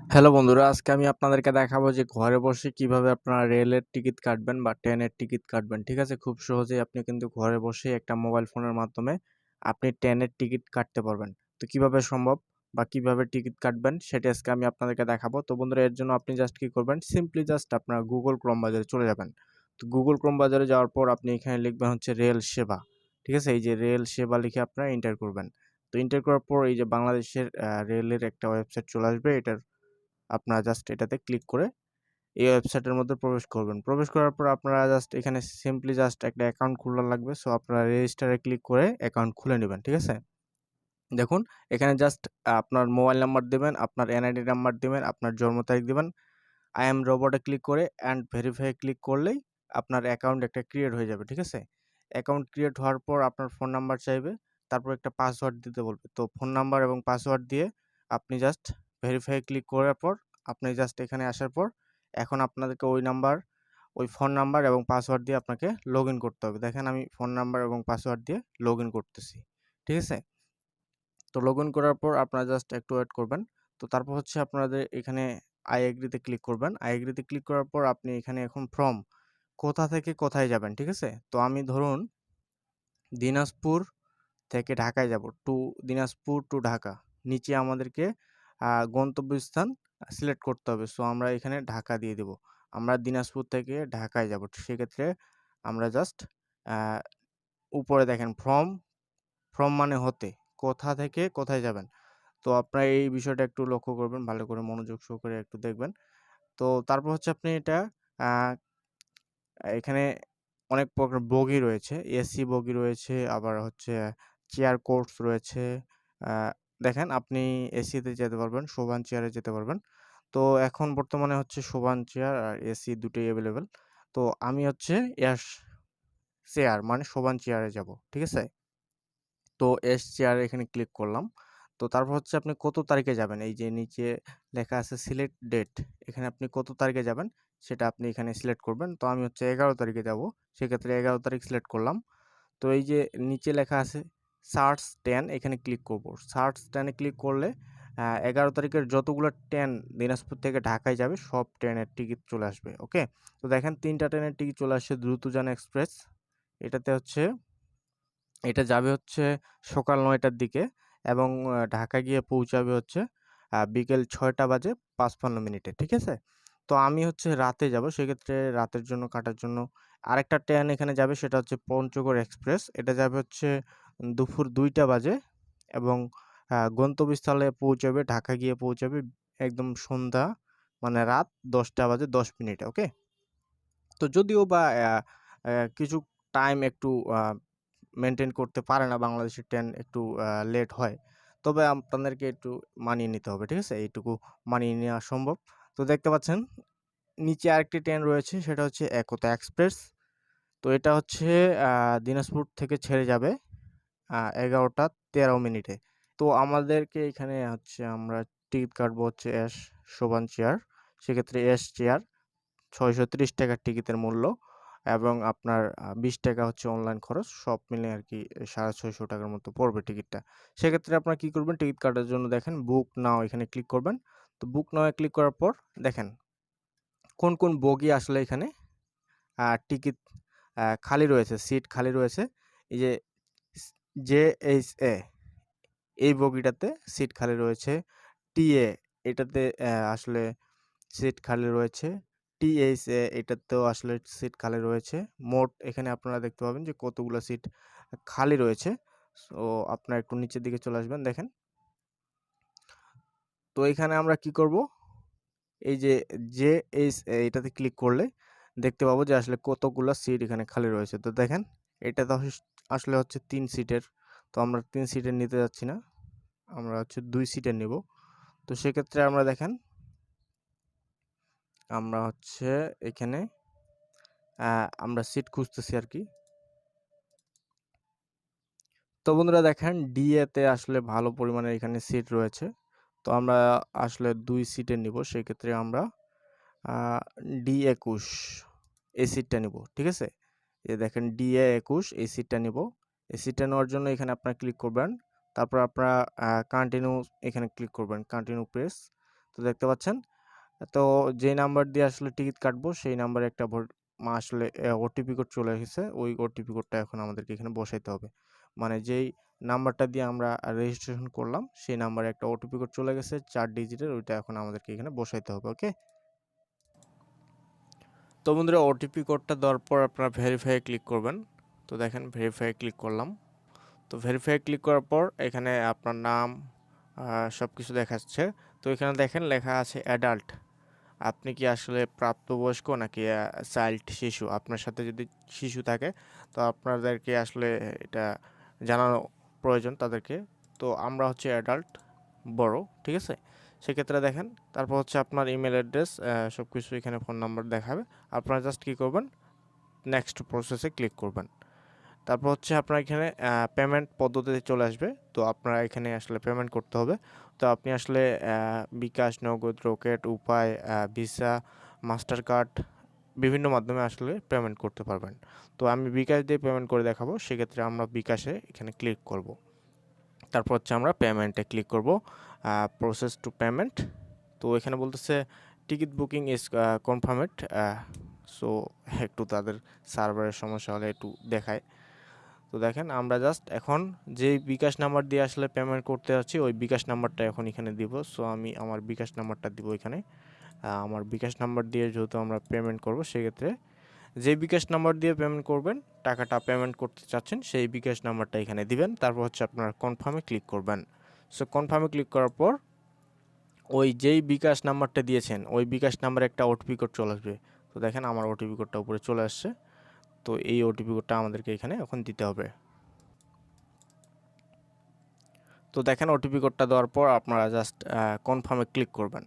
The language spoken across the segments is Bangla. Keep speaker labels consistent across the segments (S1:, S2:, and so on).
S1: হ্যালো বন্ধুরা, আজকে আমি আপনাদেরকে দেখাবো যে ঘরে বসে কিভাবে আপনারা রেলের টিকিট কাটবেন বা ট্রেনের টিকিট কাটবেন। ঠিক আছে? খুব সহজেই আপনি কিন্তু ঘরে বসে একটা মোবাইল ফোনের মাধ্যমে আপনি ট্রেনের টিকিট কাটতে পারবেন। তো কিভাবে সম্ভব বা কিভাবে টিকিট কাটবেন সেটা আজকে আমি আপনাদেরকে দেখাবো। তো বন্ধুরা, এর জন্য আপনি জাস্ট কি করবেন, সিম্পলি জাস্ট আপনার Google Chrome বাজারে চলে যাবেন। তো Google Chrome বাজারে যাওয়ার পর আপনি এখানে লিখবেন হচ্ছে রেল সেবা। ঠিক আছে? এই যে রেল সেবা লিখে আপনারা এন্টার করবেন। তো এন্টার করার পর এই যে বাংলাদেশের রেলের একটা ওয়েবসাইট চলে আসবে। এটার আপনারা জাস্ট এটাতে ক্লিক করে এই ওয়েবসাইটের মধ্যে প্রবেশ করবেন। প্রবেশ করার পর আপনারা জাস্ট এখানে সিম্পলি জাস্ট একটা অ্যাকাউন্ট খোলা লাগবে। সো আপনারা রেজিস্টারে ক্লিক করে অ্যাকাউন্ট খুলে নিবেন। ঠিক আছে? দেখুন এখানে জাস্ট আপনার মোবাইল নাম্বার দিবেন, আপনার এনআইডি নাম্বার দিবেন, আপনার জন্ম তারিখ দিবেন। আই এম রোবটে ক্লিক করে অ্যান্ড ভেরিফাই ক্লিক করলেই আপনার অ্যাকাউন্ট একটা ক্রিয়েট হয়ে যাবে। ঠিক আছে? অ্যাকাউন্ট ক্রিয়েট হওয়ার পর আপনার ফোন নাম্বার চাইবে, তারপর একটা পাসওয়ার্ড দিতে বলবে। তো ফোন নাম্বার এবং পাসওয়ার্ড দিয়ে আপনি জাস্ট ভেরিফাই ক্লিক করার পর আপনি জাস্ট এখানে আসার পর এখন আপনাদেরকে ওই ফোন নাম্বার এবং পাসওয়ার্ড দিয়ে আপনাকে লগইন করতে হবে। দেখেন আমি ফোন নাম্বার এবং পাসওয়ার্ড দিয়ে লগইন করতেছি। ঠিক আছে? তো লগইন করার পর আপনারা জাস্ট একটু ওয়েট করবেন। তো তারপর হচ্ছে আপনাদের এখানে আই এগ্রি তে ক্লিক করবেন। আই এগ্রি তে ক্লিক করার পর আপনি এখানে এখন ফ্রম কোথা থেকে কোথায় যাবেন, ঠিক আছে? তো আমি ধরুন দিনাজপুর থেকে ঢাকায় যাব, দিনাজপুর টু ঢাকা। নিচে আমাদেরকে গন্তব্যস্থান সিলেক্ট করতে হবে। সো আমরা এখানে ঢাকা দিয়ে দেব। আমরা দিনাজপুর থেকে ঢাকায় যাব। সেক্ষেত্রে আমরা জাস্ট আ উপরে দেখেন ফ্রম মানে হতে, কোথা থেকে কোথায় যাবেন। তো আপনারা এই বিষয়টা একটু লক্ষ্য করবেন, ভালো করে মনোযোগ সহকারে একটু দেখবেন। তো তারপর হচ্ছে আপনি এটা আ এখানে অনেক প্রকার বগি রয়েছে। এসি বগি রয়েছে, আবার হচ্ছে চেয়ার কোচ রয়েছে। আ দেখেন আপনি এসিতে যেতে পারবেন, শোভান চেয়ারে যেতে পারবেন। তো এখন বর্তমানে হচ্ছে শোভান চেয়ার আর এসি দুটোই এভেইলেবল। তো আমি হচ্ছে এস চেয়ার মানে শোভান চেয়ারে যাব। ঠিক আছে? তো এস চেয়ার এখানে ক্লিক করলাম। তো তারপর হচ্ছে আপনি কত তারিখে যাবেন, এই যে নিচে লেখা আছে সিলেক্ট ডেট। এখানে আপনি কত তারিখে যাবেন সেটা আপনি এখানে সিলেক্ট করবেন। তো আমি হচ্ছে ১১ তারিখে যাব। সেক্ষেত্রে ১১ তারিখ সিলেক্ট করলাম। তো এই যে নিচে লেখা আছে সার্চ ট্রেন, এখানে ক্লিক করব। সার্চ ট্রেনে ক্লিক করলে ১১ তারিখের যতগুলো ট্রেন দিনাজপুর থেকে ঢাকায় যাবে সব ট্রেনের টিকিট চলে আসবে। ওকে? তো দেখেন ৩ টা ট্রেনের টিকিট চলে আসছে। দ্রুতযান এক্সপ্রেস এটাতে হচ্ছে এটা যাবে হচ্ছে সকাল ৯ টার দিকে এবং ঢাকা গিয়ে পৌঁছাবে হচ্ছে বিকেল ৬টা বাজে ৫৫ মিনিটে। ঠিক আছে? তো আমি হচ্ছে রাতে যাব। সেক্ষেত্রে রাতের জন্য কাটার জন্য আরেকটা ট্রেন এখানে যাবে, সেটা হচ্ছে পঞ্চগড় এক্সপ্রেস। এটা যাবে হচ্ছে দুপুর ২টা বাজে এবং গন্তব্যস্থলে পৌঁছাবে, ঢাকা গিয়ে পৌঁছাবে একদম সন্ধ্যা মানে রাত ১০টা বাজে ১০ মিনিটে। ওকে? তো যদিও বা কিছু টাইম একটু মেইনটেইন করতে পারে না, বাংলাদেশের ট্রেন একটু লেট হয়। তবে আপনাদেরকে একটু মানিয়ে নিতে হবে। ঠিক আছে? এইটুকু মানিয়ে নেওয়া সম্ভব। তো দেখতে পাচ্ছেন নিচে আরেকটি ট্রেন রয়েছে, সেটা হচ্ছে একতা এক্সপ্রেস। তো এটা হচ্ছে আ দিনাজপুর থেকে ছেড়ে যাবে ১১টা ১৩ মিনিটে। তো আমাদেরকে এখানে হচ্ছে আমরা টিকিট কাটবো হচ্ছে শোভান চেয়ার। সেক্ষেত্রে চেয়ার ৳৬৩০ টিকিটের মূল্য এবং আপনার ৳২০ হচ্ছে অনলাইন খরচ। সব মিলে আরকি ৳৬৫০ র মতো পড়বে টিকিটটা। সেক্ষেত্রে আপনারা কি করবেন, টিকিট কাটার জন্য দেখেন বুক নাও এখানে ক্লিক করবেন। তো বুক নাও এ ক্লিক করার পর দেখেন কোন বগি আসলে এখানে টিকিট খালি রয়েছে, সিট খালি রয়েছে। এই যে স জেএইচএ এই বগিটাতে সিট খালি রয়েছে। টিএ এটাতে আসলে সিট খালি রয়েছে। টিএইচএ এটাতেও আসলে সিট খালি রয়েছে। মোট এখানে আপনারা দেখতে পাবেন যে কতগুলো সিট খালি রয়েছে। সো আপনারা একটু নিচের দিকে চলে আসবেন দেখেন। তো এখানে আমরা কি করব? এই যে জেএইচএ এটাতে ক্লিক করলে দেখতে পাবো যে আসলে কতগুলা সিট এখানে খালি রয়েছে। তো দেখেন এটা তো আসলে হচ্ছে ৩ সিটের। তো আমরা ৩ সিটের নিতে যাচ্ছি না। আমরা হচ্ছে ২ সিটের নিবো। তো সেক্ষেত্রে আমরা দেখেন আমরা হচ্ছে এখানে আমরা সিট খুঁজতেছি আরকি। তো বন্ধুরা দেখেন ডিএ তে আসলে ভালো পরিমাণে এখানে সিট রয়েছে। তো আমরা আসলে ২ সিটের নিবো। সেক্ষেত্রে আমরা আ ডি-২১ এই সিটটা নিবো। ঠিক আছে? এই দেখেন ডিএ-২১ এই সিটটা নিবো। এই সিটটা নেওয়ার জন্য এখানে আপনারা ক্লিক করবেন। তারপর আপনারা কন্টিনিউ এখানে ক্লিক করবেন। Continue press. তো তো দেখতে পাচ্ছেন। তো যেই নাম্বার দিয়ে আসলে টিকিট কাটবো সেই নাম্বারে একটা আসলে ওটিপি কোড চলে এসেছে। ওই ওটিপি কোডটা এখন আমাদেরকে এখানে বসাইতে হবে। মানে যেই নাম্বারটা দিয়ে আমরা রেজিস্ট্রেশন করলাম সেই নাম্বারে একটা ওটিপি কোড চলে গেছে 4 ডিজিটের, ওইটা এখন আমাদেরকে এখানে বসাইতে হবে। ওকে? তো বন্ধুরা, ওটিপি কোডটা দেওয়ার পর আপনারা ভেরিফাই ক্লিক করবেন। তো দেখেন ভেরিফাই ক্লিক করলাম। তো ভেরিফাই ক্লিক করার পর এখানে আপনার নাম সব কিছু দেখাচ্ছে। তো এখানে দেখেন লেখা আছে অ্যাডাল্ট। আপনি কি আসলে প্রাপ্তবয়স্ক নাকি চাইল্ড, শিশু? আপনার সাথে যদি শিশু থাকে তো আপনাদেরকে আসলে এটা জানানো প্রয়োজন তাদেরকে। তো আমরা হচ্ছে অ্যাডাল্ট, বড়, ঠিক আছে? সেক্ষেত্রে দেখেন তারপর হচ্ছে আপনার ইমেল অ্যাড্রেস সব কিছু এখানে ফোন নাম্বার দেখাবে। আপনারা জাস্ট কী করবেন, নেক্সট প্রসেসে ক্লিক করবেন। তারপর হচ্ছে আপনার এখানে পেমেন্ট পদ্ধতিতে চলে আসবে। তো আপনারা এখানে আসলে পেমেন্ট করতে হবে। তো আপনি আসলে বিকাশ, নগদ, রকেট, উপায়, ভিসা, মাস্টার কার্ড বিভিন্ন মাধ্যমে আসলে পেমেন্ট করতে পারবেন। তো আমি বিকাশ দিয়ে পেমেন্ট করে দেখাবো। সেক্ষেত্রে আমরা বিকাশে এখানে ক্লিক করব। তারপর হচ্ছে আমরা পেমেন্টে ক্লিক করব, প্রসেস টু পেমেন্ট। তো এখানে বলতেছে টিকিট বুকিং ইজ কনফার্মেড। সো একটু তাদের সার্ভারের সমস্যা হলে একটু দেখায়। তো দেখেন আমরা জাস্ট এখন যেই বিকাশ নাম্বার দিয়ে আসলে পেমেন্ট করতে যাচ্ছি ওই বিকাশ নাম্বারটা এখন এখানে দিব। সো আমি আমার বিকাশ নাম্বারটা দিব এখানে। আমার বিকাশ নাম্বার দিয়ে যেহেতু আমরা পেমেন্ট করব, সেক্ষেত্রে যে বিকাশ নাম্বার দিয়ে পেমেন্ট করবেন, টাকাটা পেমেন্ট করতে চাচ্ছেন, সেই বিকাশ নাম্বারটা এখানে দিবেন। তারপর হচ্ছে আপনারা কনফার্মে ক্লিক করবেন। সো কনফার্মে ক্লিক করার পর ওই যেই বিকাশ নাম্বারটা দিয়েছেন ওই বিকাশ নাম্বারে একটা ওটিপি কোড চলে আসবে। তো দেখেন আমার ওটিপি কোডটা উপরে চলে আসছে। তো এই ওটিপি কোডটা আমাদেরকে এখানে এখন দিতে হবে। তো দেখেন ওটিপি কোডটা দেওয়ার পর আপনারা জাস্ট কনফার্মে ক্লিক করবেন।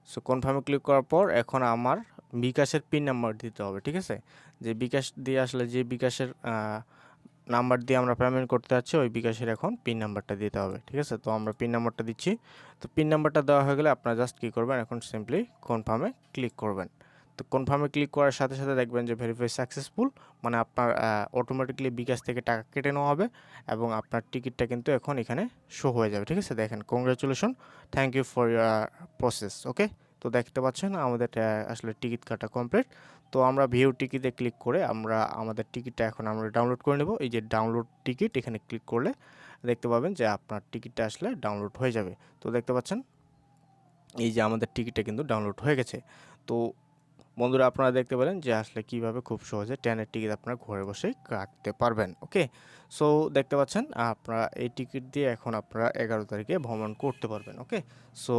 S1: সো কনফার্মে ক্লিক করার পর এখন আমার বিকাশের পিন নাম্বার দিতে হবে, ঠিক আছে? যে বিকাশ দিয়ে আসলে যে বিকাশের নাম্বার দিয়ে আমরা পেমেন্ট করতে যাচ্ছি ওই বিকাশের এখন পিন নাম্বারটা দিতে হবে, ঠিক আছে? তো আমরা পিন নাম্বারটা দিচ্ছি। তো পিন নাম্বারটা দেওয়া হয়ে গেলে আপনারা জাস্ট কী করবেন, এখন সিম্পলি কনফার্মে ক্লিক করবেন। তো কনফার্মে ক্লিক করার সাথে সাথে দেখবেন যে ভেরিফাই সাকসেসফুল, মানে আপনার অটোমেটিকলি বিকাশ থেকে টাকা কেটে নেওয়া হবে এবং আপনার টিকিটটা কিন্তু এখন এখানে শো হয়ে যাবে, ঠিক আছে? দেখেন congratulation, thank you for your process. Okay? তো দেখতে পাচ্ছেন আমাদের আসলে টিকিট কাটা কমপ্লিট। তো আমরা ভিউ টিকিটে ক্লিক করে আমরা আমাদের টিকিটটা এখন আমরা ডাউনলোড করে নেব। এই যে ডাউনলোড টিকিট এখানে ক্লিক করলে দেখতে পাবেন যে আপনার টিকিটটা আসলে ডাউনলোড হয়ে যাবে। তো দেখতে পাচ্ছেন এই যে আমাদের টিকিটটা কিন্তু ডাউনলোড হয়ে গেছে। তো বন্ধুরা, আপনারা দেখতে পেলেন যে আসলে কিভাবে খুব সহজে ট্রেনের টিকিট আপনারা ঘরে বসেই কাটতে পারবেন। ওকে? সো দেখতে পাচ্ছেন আপনারা এই টিকিট দিয়ে এখন আপনারা 11 তারিখে ভ্রমণ করতে পারবেন। ওকে? সো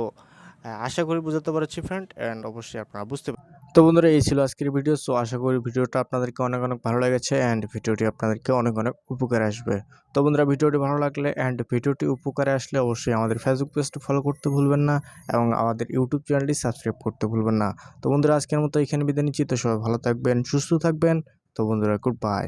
S1: আশা করি বুঝাতে পেরেছি ফ্রেন্ড, অ্যান্ড অবশ্যই আপনারা বুঝতে তো বন্ধুরা, এই ছিল আজকের ভিডিও। সো আশা করি ভিডিওটা আপনাদেরকে অনেক অনেক ভালো লেগেছে অ্যান্ড ভিডিওটি আপনাদেরকে অনেক অনেক উপকারে আসবে। তো বন্ধুরা, ভিডিওটি ভালো লাগলে অ্যান্ড ভিডিওটি উপকারে আসলে অবশ্যই আমাদের ফেসবুক পেজটি ফলো করতে ভুলবেন না এবং আমাদের ইউটিউব চ্যানেলটি সাবস্ক্রাইব করতে ভুলবেন না। তো বন্ধুরা, আজকের মতো এখানে বিদায় নিচ্ছি। তো সবাই ভালো থাকবেন, সুস্থ থাকবেন। তো বন্ধুরা, গুড বাই।